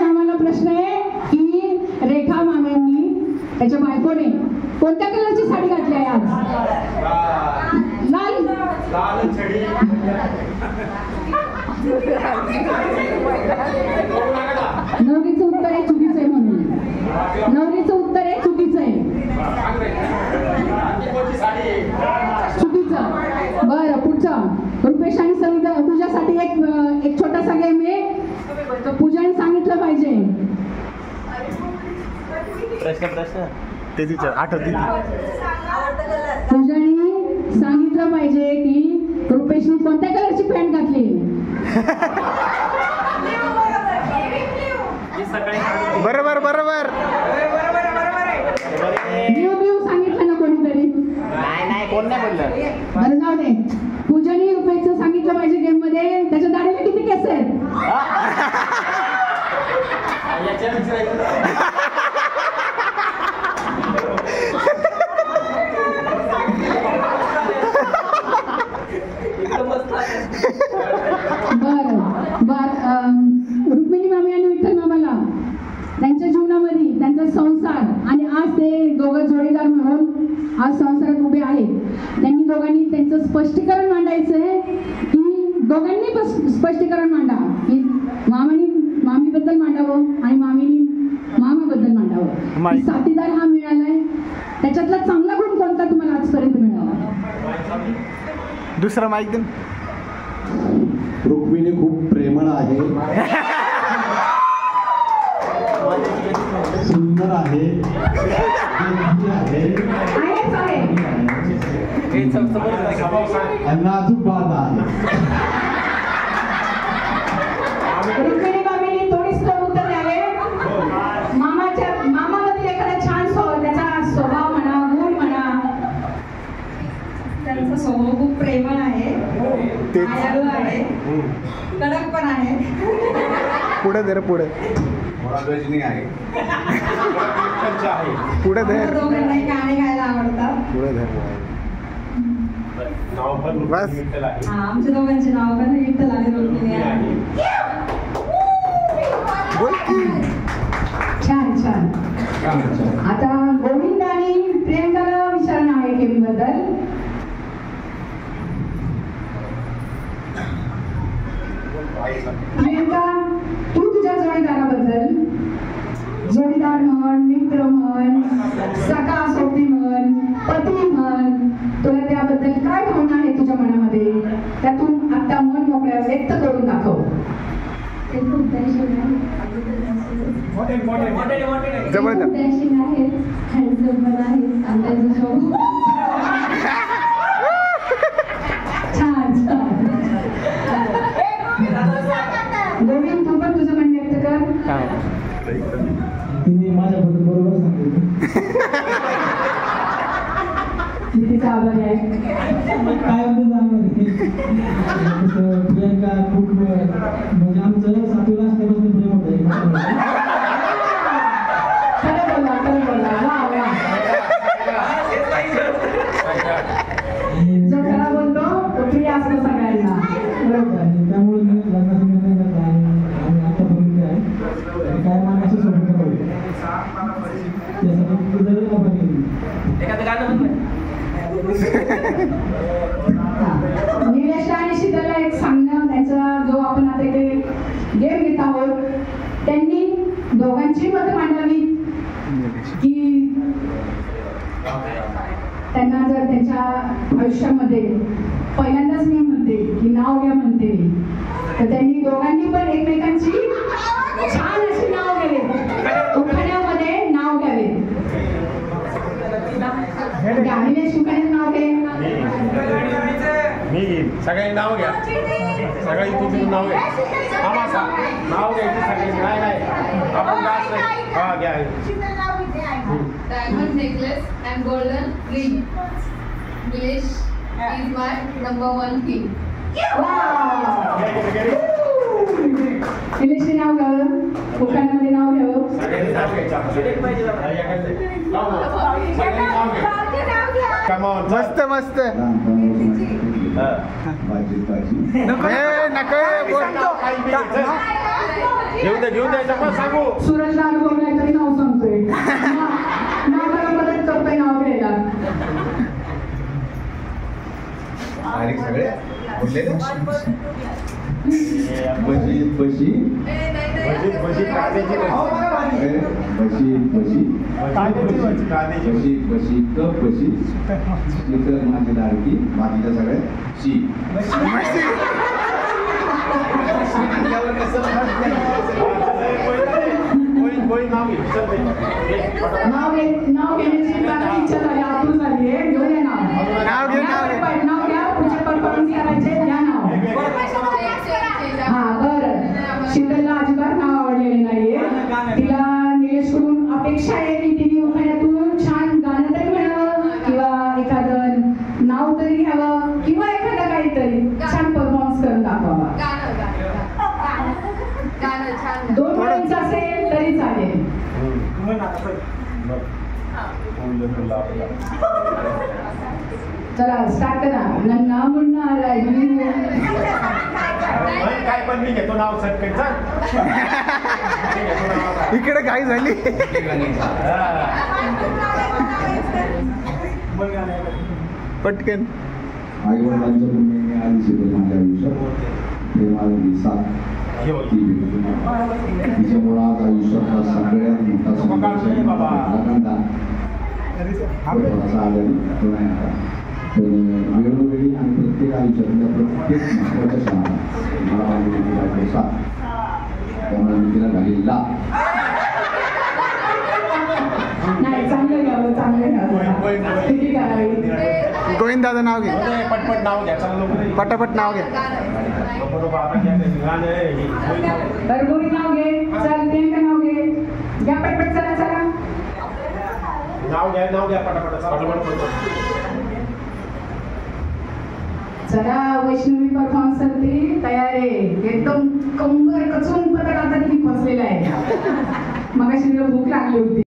आम्हाला प्रश्न आहे की रेखा मामांनी त्याच्या बायकोने कोणत्या कलरची साडी घातली आहे आज? लाल. नवरीचं उत्तर आहे चुकीचं आहे म्हणून. नवरीचं उत्तर आहे चुकीचं आहे. चुकीचं. बरं पुढचं. रुपेश आणि सविता तुझ्यासाठी एक छोटासा गेम आहे. पूजाने सांगितलं पाहिजे. प्रश्न ते तिच्या आठवते. पूजाने सांगितलं पाहिजे की रुपेशने कोणत्या कलरची पॅन्ट घातली. बरोबर बरोबर. ब्ल्यू सांगितलं ना कोणीतरी. नाही कोण नाही बोललं. बरं जाऊ दे. पूजाने रुपेशचं सांगितलं पाहिजे गेम मध्ये त्याच्या दाढीला किती केस आहेत. रुक्मिणी मामी आणि विठ्ठल मामाला त्यांच्या जीवनामध्ये त्यांचा संसार आणि आज ते दोघं जोडीदार म्हणून आज संसारात उभे आहेत. त्यांनी दोघांनी त्यांचं स्पष्टीकरण मांडायचं आहे की दोघांनी स्पष्टीकरण मांडा की मामानी मामीबद्दल मांडावं आणि मामीनी मामाबद्दल मांडावं. साथीदार हा मिळालाय त्याच्यातला चांगला गुण कोणता तुम्हाला आजपर्यंत मिळाला? दुसरा माईक दे. रुक्मिणी खूप प्रेमळ आहे, सुंदर आहे, नाजूक बात आहे. रुक्मिणी मामीने थोडीच उत्तर द्यावे. मामामध्ये एखादा छान त्याचा स्वभाव म्हणा गुण म्हणा. त्यांचा स्वभाव खूप प्रेमळ आहे, मायाळू आहे, कडक पण आहे. पुढे दे पुढे. आहे पुढे दे. दोघांनाही गाणे गायला आवडतात. पुढे दे. बस. आमच्या दोघांचे नाव पण विठ्ठल आणि रुक्मिणी आहे. छान छान. आता गोविंद आणि प्रियंकाला विचारणं आहे गेम बद्दल. प्रियंका तू तुझ्या जोडीदाराबद्दल जोडीदार म्हण, मित्र म्हण, सखा सोबती म्हण, पती म्हण, तुला त्याबद्दल काय भावना आहे तुझ्या मनामध्ये त्यातून आता मन मोकळ्या व्यक्त करून दाखव. ते खूप डॅशिंग आहे, डॅशिंग आहे, हँडसम पण आहे आणि त्याचा शो. छान छान. गोविंद तू पण तुझं मन व्यक्त कर. तिने माझ्याबद्दल बरोबर सांगितलं. किती आभारी आहे. काय प्रियंका खूप म्हणजे आमचं 7वीला असल्यापासून प्रेम होतं. जो खरा बोलतो तो प्रिय असतो सगळ्यांना. त्यामुळे मी लग्नाचा निर्णय घेतला आणि आता बघितलं आहे काय मागायचं सोडून ठेवलं त्यासाठी तुझं एखादं गाणं म्हणलं. निलेश आणि शीतलला एक सांगणं त्यांचा जो आपण आता इथे गेम घेत आहोत त्यांनी दोघांची मतं मांडावी की त्यांना जर त्यांच्या आयुष्यामध्ये पहिल्यांदाच मी म्हणते की नाव घ्या म्हणते तर त्यांनी दोघांनी पण एकमेकांची छान अशी नाव घ्यावे, उखाण्यामध्ये नाव घ्यावे. निलेश उखाण्याचं नाव घे. मी सगळ्यांनी नाव घ्या. सगळ्यांनी तुझं नाव घ्या. नाव घ्यायची सगळ्यांनी. नाही आपण हा घ्या. Diamond necklace and golden ring. Nilesh is my number 1 king. निलेशचे नाव घ्यावं, उखाण्यामध्ये नाव घ्यावं. मस्त मस्त. टाक बोल. घेऊन द्यायचं पण सांगू. सूरजला अनुभव नाही तरी नाव सांगतोय. नावाला मदत करतोय नाव घ्यायला. डायरेक्ट सगळे बोलले ना. भजी कांद्याची माझी लाडकी बाकीच्या सगळ्या शी. नाव घेण्याची मला इच्छा झाली, आतून झाली आहे. घेऊन ये नाव. नाव घे, नाव घे. नाव घ्या. पुढचे परफॉर्मन्स करायचे. घ्या नाव. हा बरं. शीतलला अजिबात नाव आवडलेलं नाहीये. तिला निलेशकडून अपेक्षा आहे की तिने उखाण्यातून छान गाणं तरी म्हणावं किंवा एखादं नाव तरी घ्यावं किंवा एखादं काहीतरी छान परफॉर्मन्स करून दाखवावा. दोन वेळांचं असेल तरी चालेल. चला स्टार्ट करा. नन्ना मुन्ना राजू. काय पण मी घेतो नाव सटकन. इकडे काय झाली. पटकन. आईवडिलांच्या भूमीने आली शिकवली माझ्या आयुष्यात. प्रेमाला साथ तिच्यामुळं आज आयुष्यात सगळ्यात मोठा संघर्ष थोडासा आलेली तो नाही आता. पण वेळोवेळी आणि प्रत्येक आयुष्यातल्या प्रत्येक महत्वाच्या क्षणाला मला माझी साथ. त्यामुळे मी तिला घालीला. नाही चांगलं घ्यावं, चांगलं घ्यावं. किती करावी. गोविंद दादा नाव घे. पटपट नाव घ्या. चांगलं पटापट नाव घे. बरगोरी नाव घे. चल प्रियंका नाव घे. घ्या पटपट. चला चला नाव घ्या पटापट. चला वैष्णवी परफॉर्मन्स साठी तयार आहे. एकदम कंबर कचून पदक आता किती फसलेला आहे. मगाशी तिला भूक लागली होती.